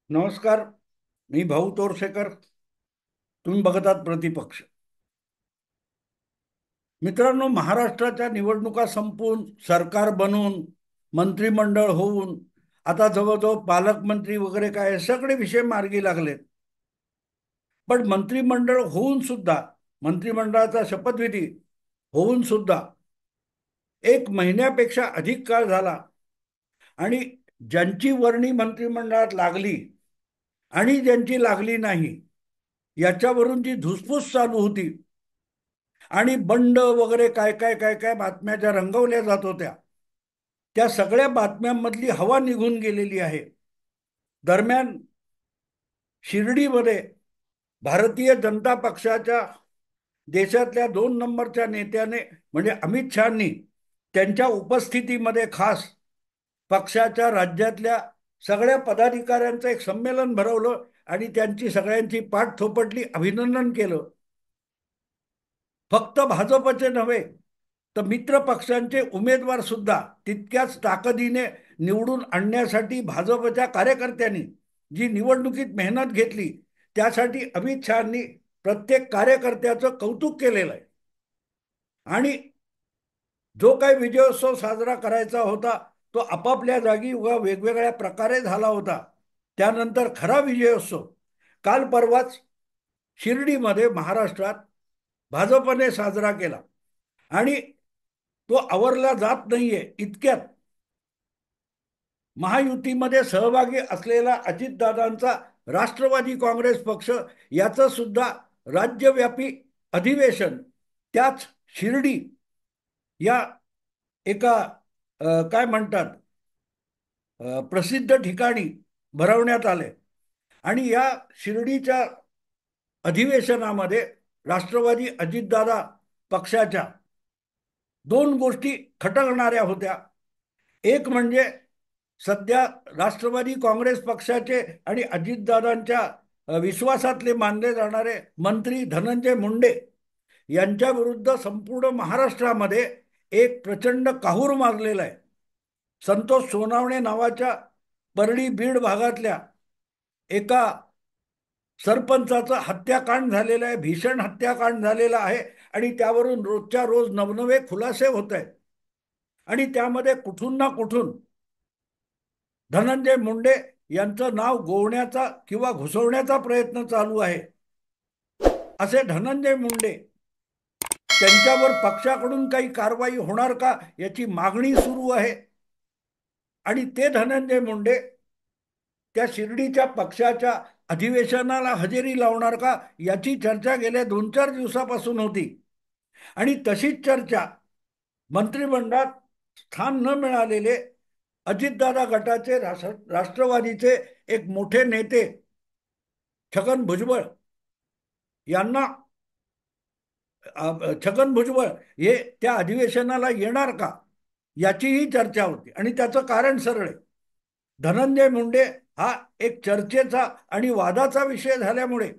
नमस्कार. मी भाऊ तोरसेकर. तुम्ही बघतात प्रतिपक्ष. मित्रांनो, महाराष्ट्राच्या निवडणुका संपून सरकार बनून मंत्रिमंडळ होऊन आता जवळजवळ पालकमंत्री वगैरे काय सगळे विषय मार्गी लागलेत. पण मंत्रिमंडळ होऊन सुद्धा, मंत्रिमंडळाचा शपथविधी होऊन सुद्धा 1 महिन्यापेक्षा अधिक काळ झाला आणि ज्यांची वर्णी मंत्रिमंडळात लागली आणि ज्यांची लागली नाही याच्यावरून जी धुसफूस चालू होती आणि बंड वगैरे काय काय काय काय बातम्या ज्या रंगवल्या जात होत्या, त्या सगळ्या बातम्यांमधली हवा निघून गेलेली आहे. दरम्यान शिर्डीमध्ये भारतीय जनता पक्षाच्या देशातल्या 2 नंबरच्या नेत्याने म्हणजे अमित शहानी त्यांच्या उपस्थितीमध्ये खास पक्षाच्या राज्यातल्या सगळ्या पदाधिकाऱ्यांचं एक संमेलन भरवलं आणि त्यांची सगळ्यांची पाठ थोपटली, अभिनंदन केलं. फक्त भाजपचे नव्हे तर मित्र पक्षांचे उमेदवार सुद्धा तितक्याच ताकदीने निवडून आणण्यासाठी भाजपच्या कार्यकर्त्यांनी जी निवडणुकीत मेहनत घेतली त्यासाठी अमित शहानी प्रत्येक कार्यकर्त्याचं कौतुक केलेलं आहे. आणि जो काही विजयोत्सव साजरा करायचा होता तो आपापल्या जागी व वेगवेगळ्या प्रकारे झाला होता. त्यानंतर खरा विजयोत्सव काल परवाच शिर्डीमध्ये महाराष्ट्रात भाजपने साजरा केला. आणि तो आवरला जात नाहीये इतक्यात महायुतीमध्ये सहभागी असलेला अजितदादांचा राष्ट्रवादी काँग्रेस पक्ष याचं सुद्धा राज्यव्यापी अधिवेशन त्याच शिर्डी या एका काय म्हणतात प्रसिद्ध ठिकाणी भरवण्यात आले. आणि या शिर्डीच्या अधिवेशनामध्ये राष्ट्रवादी अजितदादा पक्षाच्या 2 गोष्टी खटकणाऱ्या होत्या. एक म्हणजे सध्या राष्ट्रवादी काँग्रेस पक्षाचे आणि अजितदादांच्या विश्वासातले मानले जाणारे मंत्री धनंजय मुंडे यांच्या विरुद्ध संपूर्ण महाराष्ट्रामध्ये एक प्रचंड काहूर माजलेला आहे. संतोष सोनावणे नावाच्या परळी बीड भागातल्या एका सरपंचाचं हत्याकांड झालेलं आहे, भीषण हत्याकांड झालेलं आहे. आणि त्यावरून रोजच्या रोज नवनवे खुलासे होत आहेत. आणि त्यामध्ये कुठून ना कुठून धनंजय मुंडे यांचं नाव गोवण्याचा किंवा घुसवण्याचा प्रयत्न चालू आहे. असे धनंजय मुंडे त्यांच्यावर पक्षाकडून काही कारवाई होणार का याची मागणी सुरू आहे. आणि ते धनंजय मुंडे त्या शिर्डीच्या पक्षाच्या अधिवेशनाला हजेरी लावणार का याची चर्चा गेल्या 2-4 दिवसापासून होती. आणि तशीच चर्चा मंत्रिमंडळात स्थान न मिळालेले अजितदादा गटाचे राष्ट्रवादीचे एक मोठे नेते छगन भुजबळ यांना छगन भुजबळ हे त्या अधिवेशनाला येणार का याचीही चर्चा होती. आणि त्याचं कारण सरळ आहे. धनंजय मुंडे हा एक चर्चेचा आणि वादाचा विषय झाल्यामुळे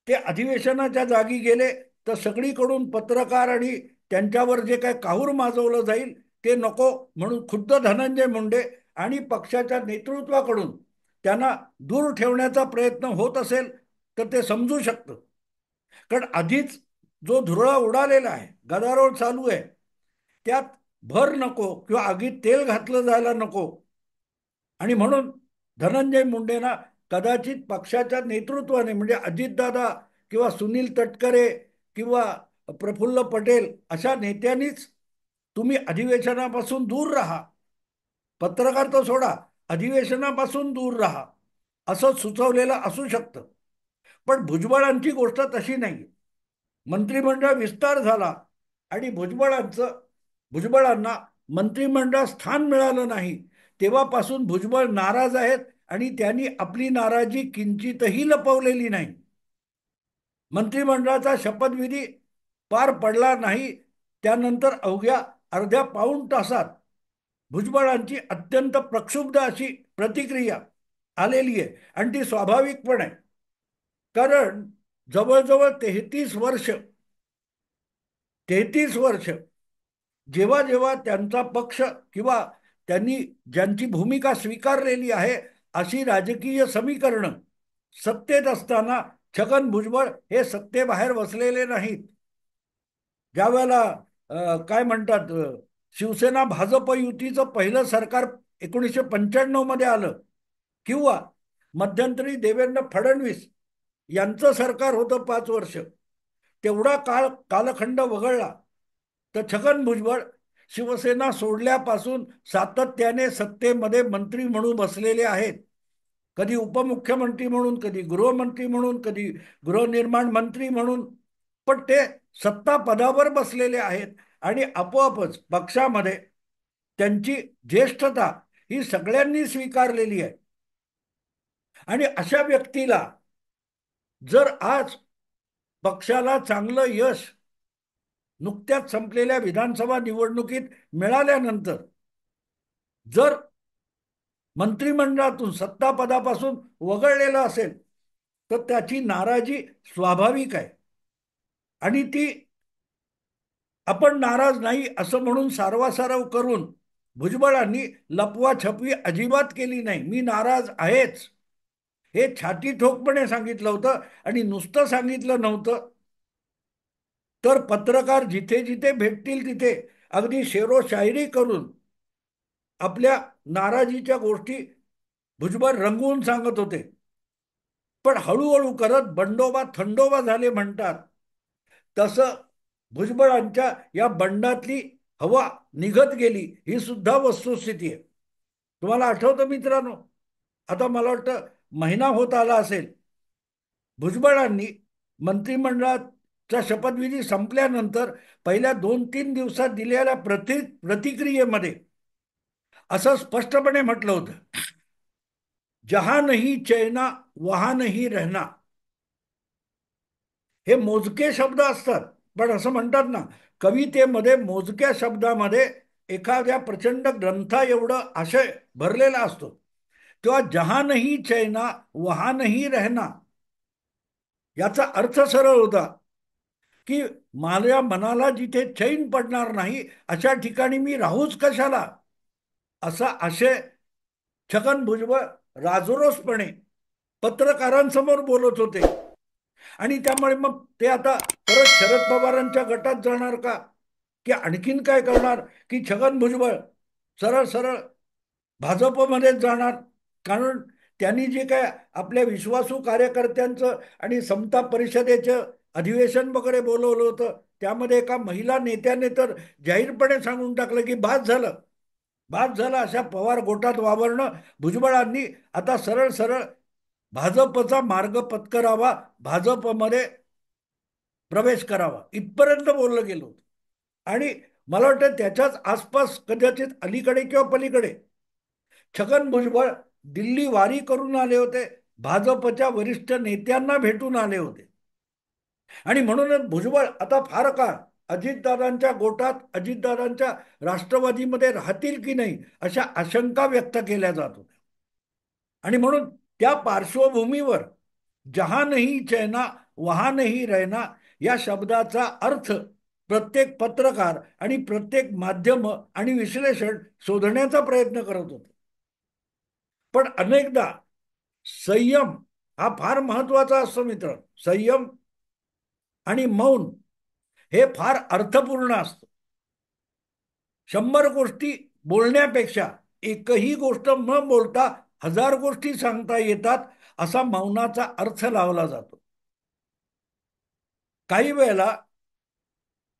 ते अधिवेशनाच्या जागी गेले तर सगळीकडून पत्रकार आणि त्यांच्यावर जे काही काहूर माजवलं जाईल ते नको म्हणून खुद्द धनंजय मुंडे आणि पक्षाच्या नेतृत्वाकडून त्यांना दूर ठेवण्याचा प्रयत्न होत असेल तर ते समजू शकतं. कारण आधीच जो धुरळा उडालेला आहे, गदारोळ चालू आहे, त्यात भर नको किंवा आगीत तेल घातलं जायला नको. आणि म्हणून धनंजय मुंडेंना कदाचित पक्षाच्या नेतृत्वाने म्हणजे अजितदादा किंवा सुनील तटकरे किंवा प्रफुल्ल पटेल अशा नेत्यांनीच तुम्ही अधिवेशनापासून दूर राहा, पत्रकार तर सोडा, अधिवेशनापासून दूर राहा असं सुचवलेलं असू शकतं. पण भुजबळांची गोष्ट तशी नाही. मंत्रिमंडळ विस्तार झाला आणि भुजबळांना मंत्रिमंडळ स्थान मिळालं नाही तेव्हापासून भुजबळ नाराज आहेत आणि त्यांनी आपली नाराजी किंचितही लपवलेली नाही. मंत्रिमंडळाचा शपथविधी पार पडला नाही त्यानंतर अवघ्या अर्ध्या पाऊण तासात भुजबळांची अत्यंत प्रक्षुब्ध अशी प्रतिक्रिया आलेली आहे. आणि ती स्वाभाविक पण आहे. कारण जवळजवळ 33 वर्ष जेव्हा जेव्हा त्यांचा पक्ष किंवा त्यांनी ज्यांची भूमिका स्वीकारलेली आहे अशी राजकीय समीकरणं सत्तेत असताना छगन भुजबळ हे सत्तेबाहेर बसलेले नाहीत. ज्या वेळेला काय म्हणतात, शिवसेना भाजप युतीचं पहिलं सरकार 1995 मध्ये आलं, किंवा मध्यंतरी देवेंद्र फडणवीस यांचं सरकार होतं 5 वर्ष, तेवढा कालखंड वगळला तर छगन भुजबळ शिवसेना सोडल्यापासून सातत्याने सत्तेमध्ये मंत्री म्हणून बसलेले आहेत. कधी उपमुख्यमंत्री म्हणून, कधी गृहमंत्री म्हणून, कधी गृहनिर्माण मंत्री म्हणून, पण ते सत्ता पदावर बसलेले आहेत. आणि आपोआपच पक्षामध्ये त्यांची ज्येष्ठता ही सगळ्यांनी स्वीकारलेली आहे. आणि अशा व्यक्तीला जर आज पक्षाला चांगलं यश नुकत्याच संपलेल्या विधानसभा निवडणुकीत मिळाल्यानंतर जर मंत्रिमंडळातून सत्ता पदापासून वगळलेला असेल तर त्याची नाराजी स्वाभाविक आहे. आणि ती आपण नाराज नाही असं म्हणून सारवासारव करून भुजबळांनी लपवाछपवी अजिबात केली नाही. मी नाराज आहेच हे छाती ठोकपणे सांगितलं होतं. आणि नुसतं सांगितलं नव्हतं तर पत्रकार जिथे जिथे भेटतील तिथे अगदी शेरो शायरी करून आपल्या नाराजीच्या गोष्टी भुजबळ रंगवून सांगत होते. पण हळूहळू करत बंडोबा थंडोबा झाले म्हणतात, तसं भुजबळांच्या या बंडातली हवा निघत गेली, ही सुद्धा वस्तुस्थिती आहे. तुम्हाला आठवतं मित्रांनो, आता मला वाटतं महिना होत आला असेल, भुजबळांनी मंत्रिमंडळाचा शपथविधी संपल्यानंतर पहिल्या 2-3 दिवसात दिलेल्या प्रतिक्रियेमध्ये असं स्पष्टपणे म्हटलं होतं, जहां नहीं चैना वहां नहीं रहना. हे मोजके शब्द असतात, पण असं म्हणतात ना, कवितेमध्ये मोजक्या शब्दामध्ये एखाद्या प्रचंड ग्रंथा एवढं आशय भरलेला असतो. तेव्हा जहां नहीं चैना वहां नहीं रहना याचा अर्थ सरळ होता की माझ्या मनाला जिथे चैन पडणार नाही अशा ठिकाणी मी राहूच कशाला, असा आशय छगन भुजबळ राजरोसपणे पत्रकारांसमोर बोलत होते. आणि त्यामुळे मग ते आता परत शरद पवारांच्या गटात जाणार का, की आणखीन काय करणार, की छगन भुजबळ सरळ सरळ भाजपमध्येच जाणार. कारण त्यांनी जे काय आपल्या विश्वासू कार्यकर्त्यांचं आणि समता परिषदेचं अधिवेशन वगैरे बोलवलं होतं, त्यामध्ये एका महिला नेत्याने तर जाहीरपणे सांगून टाकलं की बाद झालं, बाद झालं अशा पवार गोटात वावरणं. भुजबळांनी आता सरळ सरळ भाजपचा मार्ग पत्करावा, भाजपमध्ये प्रवेश करावा, इथपर्यंत बोललं गेलं होतं. आणि मला वाटतं त्याच्याच आसपास कदाचित अलीकडे किंवा पलीकडे छगन भुजबळ दिल्ली वारी करून आले होते, भाजपच्या वरिष्ठ नेत्यांना भेटून आले होते. आणि म्हणूनच भुजबळ आता फार काळ अजितदादांच्या गोटात, अजितदादांच्या राष्ट्रवादीमध्ये राहतील की नाही अशा आशंका व्यक्त केल्या जात होत्या. आणि म्हणून त्या पार्श्वभूमीवर जहां नहीं चैना वहां नहीं रहना या शब्दाचा अर्थ प्रत्येक पत्रकार आणि प्रत्येक माध्यम आणि विश्लेषण शोधण्याचा प्रयत्न करत होते. पण अनेकदा संयम हा फार महत्वाचा असतो मित्र. संयम आणि मौन हे फार अर्थपूर्ण असतं. 100 गोष्टी बोलण्यापेक्षा एकही गोष्ट न बोलता 1000 गोष्टी सांगता येतात, असा मौनाचा अर्थ लावला जातो. काही वेळेला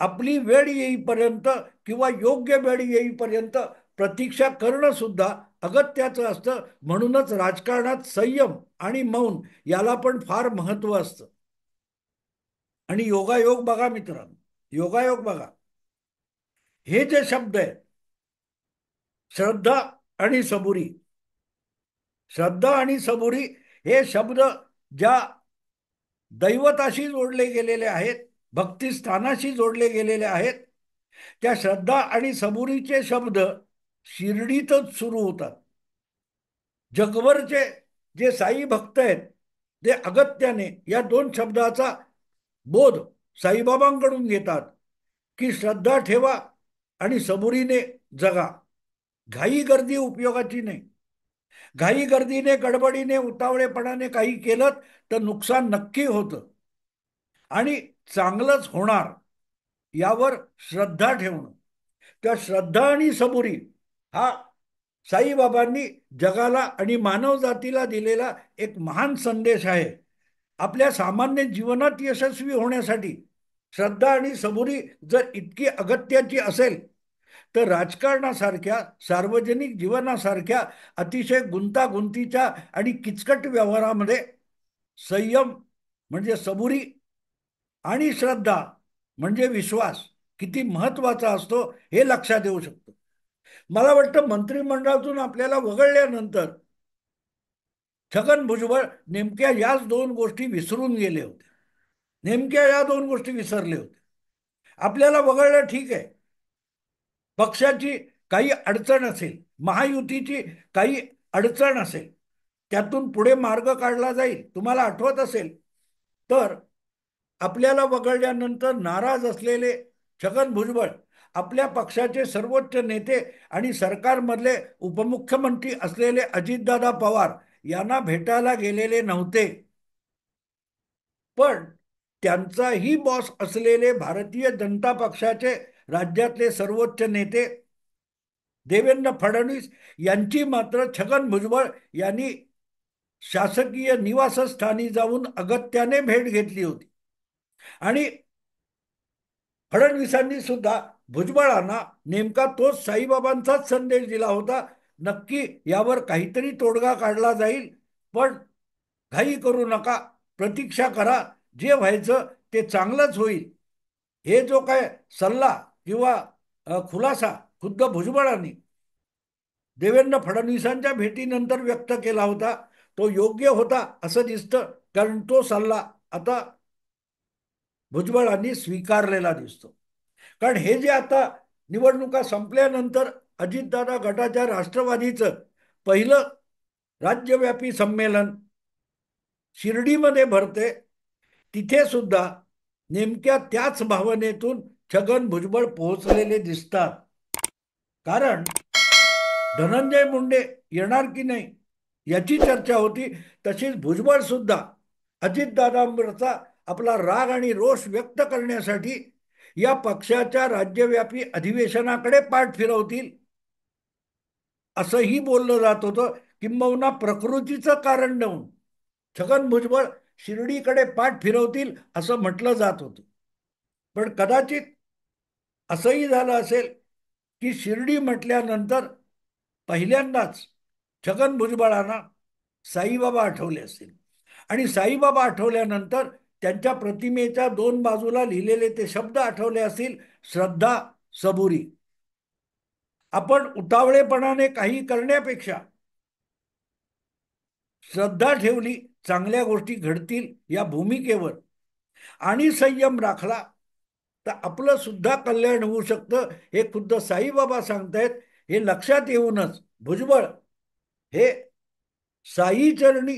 आपली वेळ येईपर्यंत किंवा योग्य वेळ येईपर्यंत प्रतीक्षा करणं सुद्धा अगत्याचं असतं. म्हणूनच राजकारणात संयम आणि मौन याला पण फार महत्व असतं. आणि योगायोग बघा मित्रांनो, योगायोग बघा, हे जे शब्द आहेत, श्रद्धा आणि सबुरी, श्रद्धा आणि सबुरी हे शब्द ज्या दैवताशी जोडले गेलेले आहेत, भक्तिस्थानाशी जोडले गेलेले आहेत, त्या श्रद्धा आणि सबुरीचे शब्द शिर्डीतच सुरू होतात. जगभरचे जे साई भक्त आहेत ते अगत्याने या 2 शब्दाचा बोध साईबाबांकडून घेतात, की श्रद्धा ठेवा आणि सबुरीने जगा. घाई गर्दी उपयोगाची नाही. घाई गर्दीने, गडबडीने, उतावळेपणाने काही केलं तर नुकसान नक्की होतं आणि चांगलंच होणार यावर श्रद्धा ठेवणं. त्या श्रद्धा आणि सबुरी हा साईबाबांनी जगाला आणि मानवजातीला दिलेला एक महान संदेश आहे. आपल्या सामान्य जीवनात यशस्वी होण्यासाठी श्रद्धा आणि सबुरी जर इतकी अगत्याची असेल तर राजकारणासारख्या, सार्वजनिक जीवनासारख्या अतिशय गुंतागुंतीच्या आणि किचकट व्यवहारामध्ये संयम म्हणजे सबुरी आणि श्रद्धा म्हणजे विश्वास किती महत्वाचा असतो हे लक्षात येऊ शकतं. मला वाटतं मंत्रिमंडळातून आपल्याला वगळल्यानंतर छगन भुजबळ नेमक्या याच दोन गोष्टी विसरून गेले होते. नेमक्या या दोन गोष्टी विसरले होते. आपल्याला वगळलं ठीक आहे, पक्षाची काही अडचण असेल, महायुतीची काही अडचण असेल, त्यातून पुढे मार्ग काढला जाईल. तुम्हाला आठवत असेल तर आपल्याला वगळल्यानंतर नाराज असलेले छगन भुजबळ आपल्या पक्षाचे सर्वोच्च नेते आणि सरकारमधले उपमुख्यमंत्री असलेले अजितदादा पवार यांना भेटायला गेलेले नव्हते. पण त्यांचाही बॉस असलेले भारतीय जनता पक्षाचे राज्यातले सर्वोच्च नेते देवेंद्र फडणवीस यांची मात्र छगन भुजबळ यांनी शासकीय निवासस्थानी जाऊन अगत्याने भेट घेतली होती. आणि फडणवीसांनी सुद्धा भुजबळांना नेमका तोच साईबाबांचाच संदेश दिला होता. नक्की यावर काहीतरी तोडगा काढला जाईल, पण घाई करू नका, प्रतीक्षा करा, जे व्हायचं ते चांगलंच होईल. हे जो काय सल्ला किंवा खुलासा खुद्द भुजबळांनी देवेंद्र फडणवीसांच्या भेटीनंतर व्यक्त केला होता तो योग्य होता असं दिसतं. कारण तो सल्ला आता भुजबळांनी स्वीकारलेला दिसतो. कारण हे जे आता निवडणुका संपल्यानंतर अजितदादा गटाच्या राष्ट्रवादीचं पहिलं राज्यव्यापी संमेलन शिर्डीमध्ये भरते, तिथे सुद्धा नेमक्या त्याच भावनेतून छगन भुजबळ पोहोचलेले दिसतात. कारण धनंजय मुंडे येणार की नाही याची चर्चा होती. तशीच भुजबळ सुद्धा अजितदादांवरचा आपला राग आणि रोष व्यक्त करण्यासाठी या पक्षाच्या राज्यव्यापी अधिवेशनाकडे पाठ फिरवतील असंही बोललं जात होतं. किंबहुना प्रकृतीचं कारण देऊन छगन भुजबळ शिर्डीकडे पाठ फिरवतील असं म्हटलं जात होतं. पण कदाचित असंही झालं असेल की शिर्डी म्हटल्यानंतर पहिल्यांदाच छगन भुजबळांना साईबाबा आठवले असतील आणि साईबाबा आठवल्यानंतर त्यांच्या प्रतिमेच्या दोन बाजूला लिहिलेले ते शब्द आठवले असतील, श्रद्धा सबुरी. आपण उतावळेपणाने काही करण्यापेक्षा श्रद्धा ठेवली, चांगल्या गोष्टी घडतील या भूमिकेवर आणि संयम राखला तर आपलं सुद्धा कल्याण होऊ शकतं. हे खुद्द साईबाबा सांगतायत. हे लक्षात येऊनच भुजबळ हे साईचरणी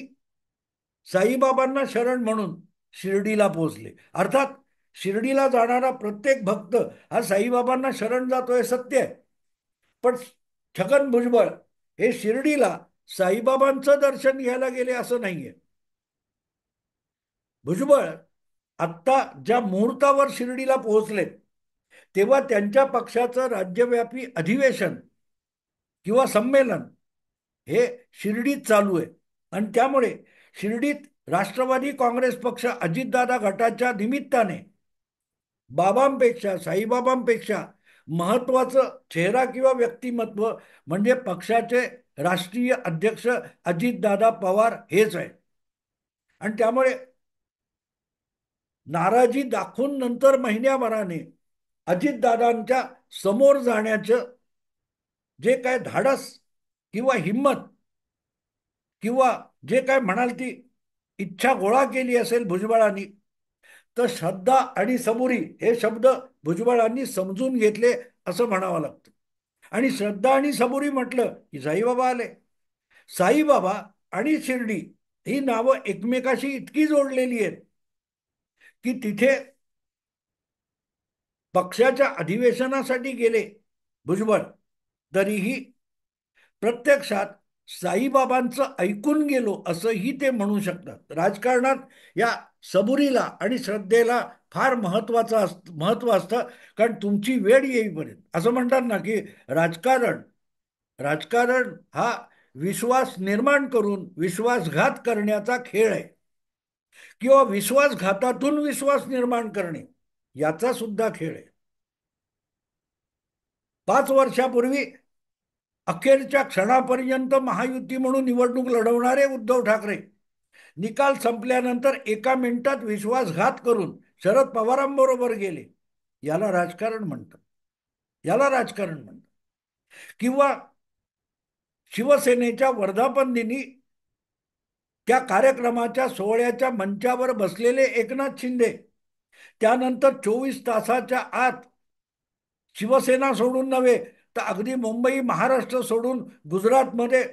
साईबाबांना शरण म्हणून शिर्डीला पोहोचले. अर्थात शिर्डीला जाणारा प्रत्येक भक्त हा साईबाबांना शरण जातोय सत्य आहे, पण छगन भुजबळ हे शिर्डीला साईबाबांचं दर्शन घ्यायला गेले असं नाहीये. भुजबळ आत्ता ज्या मुहूर्तावर शिर्डीला पोहोचले तेव्हा त्यांच्या पक्षाचं राज्यव्यापी अधिवेशन किंवा संमेलन हे शिर्डीत चालू आहे. आणि त्यामुळे शिर्डीत राष्ट्रवादी काँग्रेस पक्ष अजितदादा गटाच्या निमित्ताने बाबांपेक्षा, साईबाबांपेक्षा महत्वाचं चेहरा किंवा व्यक्तिमत्व म्हणजे पक्षाचे राष्ट्रीय अध्यक्ष अजितदादा पवार हेच आहे. आणि त्यामुळे नाराजी दाखवून नंतर महिन्याभराने अजितदादांच्या समोर जाण्याचं जे काय धाडस किंवा हिंमत किंवा जे काय म्हणाल ती इच्छा गोळा केली असेल भुजबळांनी, तर श्रद्धा आणि सबुरी हे शब्द भुजबळांनी समजून घेतले असं म्हणावं लागतं. आणि श्रद्धा आणि सबुरी म्हटलं की साईबाबा आले. साईबाबा आणि शिर्डी ही नावं एकमेकाशी इतकी जोडलेली आहेत की तिथे पक्षाच्या अधिवेशनासाठी गेले भुजबळ, तरीही प्रत्यक्षात साईबाबांचं ऐकून गेलो असंही ते म्हणू शकतात. राजकारणात या सबुरीला आणि श्रद्धेला फार महत्व असतं. कारण तुमची वेळ येईपर्यंत असं म्हणतात ना की राजकारण राजकारण हा विश्वास निर्माण करून विश्वासघात करण्याचा खेळ आहे, किंवा विश्वासघातातून विश्वास निर्माण करणे याचा सुद्धा खेळ आहे. 5 वर्षापूर्वी अखेरच्या क्षणापर्यंत महायुती म्हणून निवडणूक लढवणारे उद्धव ठाकरे निकाल संपल्यानंतर एका मिनिटात विश्वासघात करून शरद पवारांबरोबर गेले. याला राजकारण म्हणतात. याला राजकारण म्हणतात. किंवा शिवसेनेच्या वर्धापन दिनी त्या कार्यक्रमाच्या सोहळ्याच्या मंचावर बसलेले एकनाथ शिंदे त्यानंतर 24 तासाच्या आत शिवसेना सोडून नव्हे तर अगदी मुंबई महाराष्ट्र सोडून गुजरातमध्ये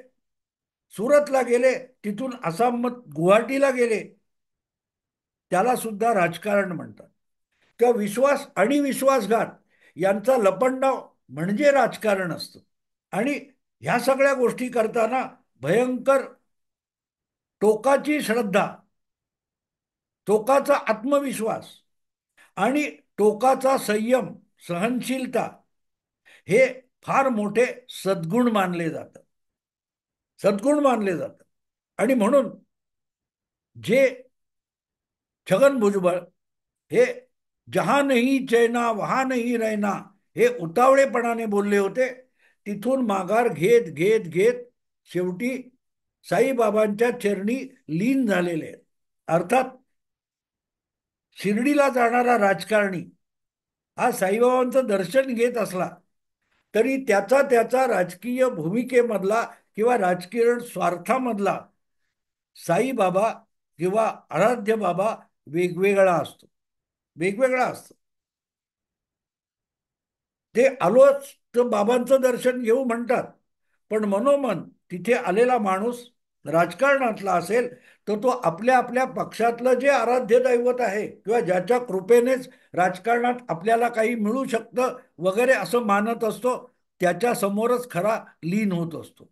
सुरतला गेले, तिथून आसाम गुवाहाटीला गेले. त्याला सुद्धा राजकारण म्हणतात. तेव्हा विश्वास आणि विश्वासघात यांचा लपंडाव म्हणजे राजकारण असतं. आणि ह्या सगळ्या गोष्टी करताना भयंकर टोकाची श्रद्धा, टोकाचा आत्मविश्वास आणि टोकाचा संयम, सहनशीलता हे फार मोठे सद्गुण मानले जातात. सद्गुण मानले जातात. आणि म्हणून जे छगन भुजबळ हे जहा नाही चैना वहा नाही रहना हे उतावळेपणाने बोलले होते, तिथून माघार घेत घेत घेत शेवटी साईबाबांच्या चरणी लीन झालेले आहेत. अर्थात शिर्डीला जाणारा राजकारणी हा साईबाबांचं दर्शन घेत असला तरी त्याचा त्याचा राजकीय भूमिकेमधला किंवा राजकीय स्वार्थामधला साईबाबा किंवा आराध्य बाबा वेगवेगळा असतो. वेगवेगळा असतो. ते आलोच तर बाबांचं दर्शन घेऊ म्हणतात, पण मनोमन तिथे आलेला माणूस राजकारणातला असेल तर तो आपल्या आपल्या पक्षातलं जे आराध्य दैवत आहे किंवा ज्याच्या कृपेनेच राजकारणात आपल्याला काही मिळू शकतं वगैरे असं मानत असतो, त्याच्या समोरच खरा लीन होत असतो.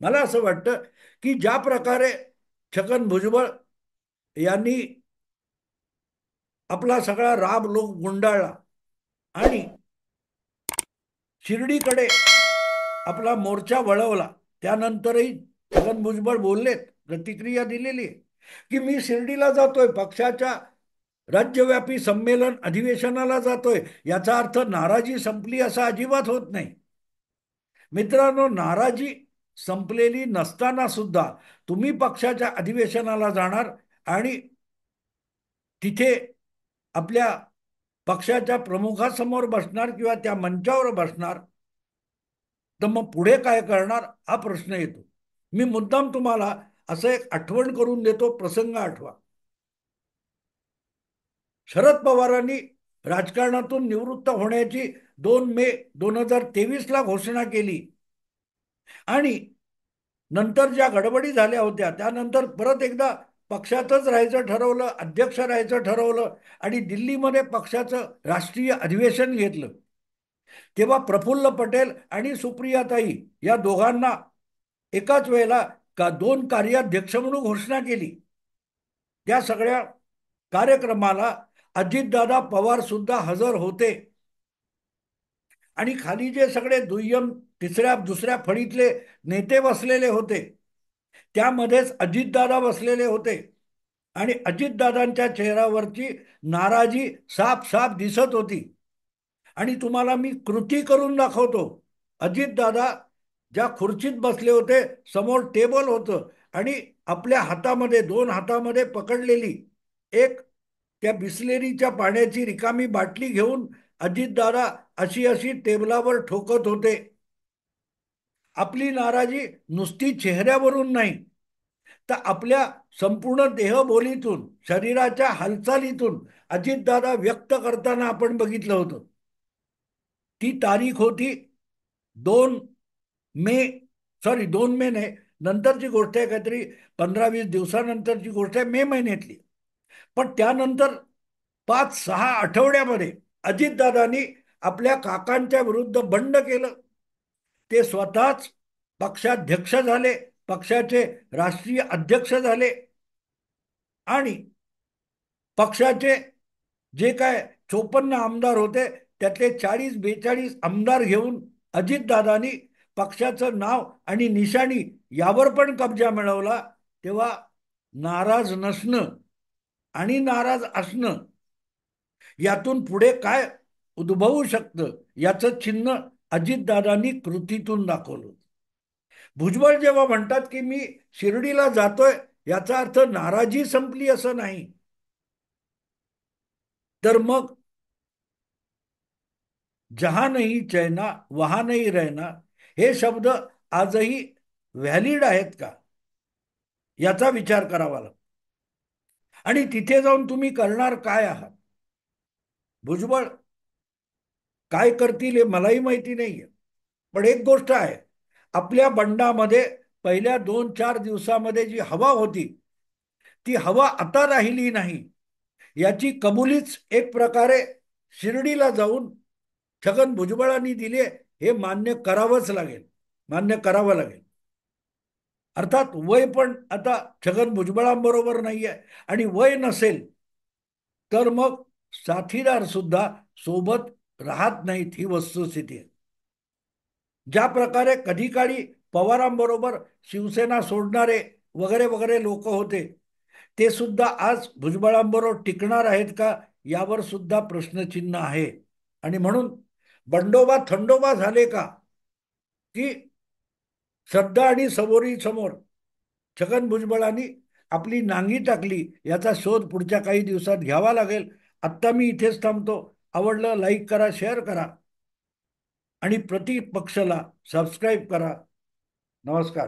मला असं वाटतं की ज्या प्रकारे छगन भुजबळ यांनी आपला सगळा राब लोक गुंडाळला आणि शिर्डीकडे आपला मोर्चा वळवला, त्यानंतरही छगन भुजबळ बोललेत, प्रतिक्रिया दिलेली की मी शिर्डीला जातोय, पक्षाच्या राज्यव्यापी संमेलन अधिवेशनाला जातोय. याचा अर्थ नाराजी संपली असा अजिबात होत नाही. मित्रांनो, नाराजी संपलेली नसताना सुद्धा तुम्ही पक्षाच्या अधिवेशनाला जाणार आणि तिथे आपल्या पक्षाच्या प्रमुखासमोर बसणार किंवा त्या मंचावर बसणार, तर मग पुढे काय करणार हा प्रश्न येतो. मी मुद्दाम तुम्हाला असं एक आठवण करून देतो, प्रसंग आठवा. शरद पवारांनी राजकारणातून निवृत्त होण्याची 2 मे 2023 घोषणा केली आणि नंतर ज्या गडबडी झाल्या होत्या त्यानंतर परत एकदा पक्षातच राहायचं ठरवलं, अध्यक्ष राहायचं ठरवलं आणि दिल्लीमध्ये पक्षाचं राष्ट्रीय अधिवेशन घेतलं. तेव्हा प्रफुल्ल पटेल आणि सुप्रियाताई या दोघांना एकाच वेळेला 2 कार्याध्यक्ष म्हणून घोषणा केली. त्या सगळ्या कार्यक्रमाला अजितदादा पवार सुद्धा हजर होते आणि खाली जे सगळे दुय्यम तिसऱ्या दुसऱ्या फळीतले नेते बसलेले होते त्यामध्येच अजितदादा बसलेले होते आणि अजितदादांच्या चेहऱ्यावरची नाराजी साफ साफ दिसत होती. आणि तुम्हाला मी कृती करून दाखवतो. अजितदादा ज्या खुर्चीत बसले होते समोर टेबल होतं आणि आपल्या हातामध्ये 2 हातामध्ये पकडलेली एक त्या बिस्लेरीच्या पाण्याची रिकामी बाटली घेऊन अजितदादा अशी अशी टेबलावर ठोकत होते. आपली नाराजी नुसती चेहऱ्यावरून नाही तर आपल्या संपूर्ण देहबोलीतून, शरीराच्या हालचालीतून अजितदादा व्यक्त करताना आपण बघितलं होतं. ती तारीख होती 2 मे, सॉरी 2 मे नाही, नंतरची गोष्ट आहे, काहीतरी 15-20 दिवसानंतरची गोष्ट आहे, मे महिन्यातली. पण त्यानंतर 5-6 आठवड्यामध्ये अजितदादांनी आपल्या काकांच्या विरुद्ध बंड केलं. ते स्वतःच पक्षाध्यक्ष झाले, पक्षाचे राष्ट्रीय अध्यक्ष झाले आणि पक्षाचे जे काय 54 आमदार होते त्यातले 40-42 आमदार घेऊन अजितदादांनी पक्षाचं नाव आणि निशाणी यावर पण कब्जा मिळवला. तेव्हा नाराज नसणं आणि नाराज असणं यातून पुढे काय उद्भवू शकतं याचं चिन्ह अजितदादांनी कृतीतून दाखवलं. भुजबळ जेव्हा म्हणतात की मी शिर्डीला जातोय, याचा अर्थ नाराजी संपली असं नाही. तर मग जहां नहीं चैना वहां नहीं रहना हे शब्द आजही व्हॅलिड आहेत का, याचा विचार करावा लागतो. आणि तिथे जाऊन तुम्ही करणार काय आहात? भुजबळ काय करतील हे मलाही माहिती नाहीये. पण एक गोष्ट आहे, आपल्या बंडामध्ये पहिल्या 2-4 दिवसामध्ये जी हवा होती ती हवा आता राहिली नाही, याची कबुलीच एक प्रकारे शिर्डीला जाऊन छगन भुजबळांनी दिले, हे मान्य करावंच लागेल, मान्य करावं लागेल. अर्थात वय पण आता छगन भुजबळांबरोबर नाहीये आणि वय नसेल तर मग साथीदार सुद्धा सोबत राहत नाहीत, ही वस्तुस्थिती आहे. ज्या प्रकारे कधी काळी पवारांबरोबर शिवसेना सोडणारे वगैरे वगैरे लोक होते, ते सुद्धा आज भुजबळांबरोबर टिकणार आहेत का, यावर सुद्धा प्रश्नचिन्ह आहे. आणि म्हणून बंडोबा थंडोबा झाले का, की श्रद्धा आणि सबोरी समोर छगन भुजबळांनी आपली नांगी टाकली, याचा शोध पुढच्या काही दिवसात घ्यावा लागेल. आत्ता मी इथेच थांबतो. आवडलं लाईक करा, शेअर करा आणि प्रति पक्षला सबस्क्राईब करा. नमस्कार.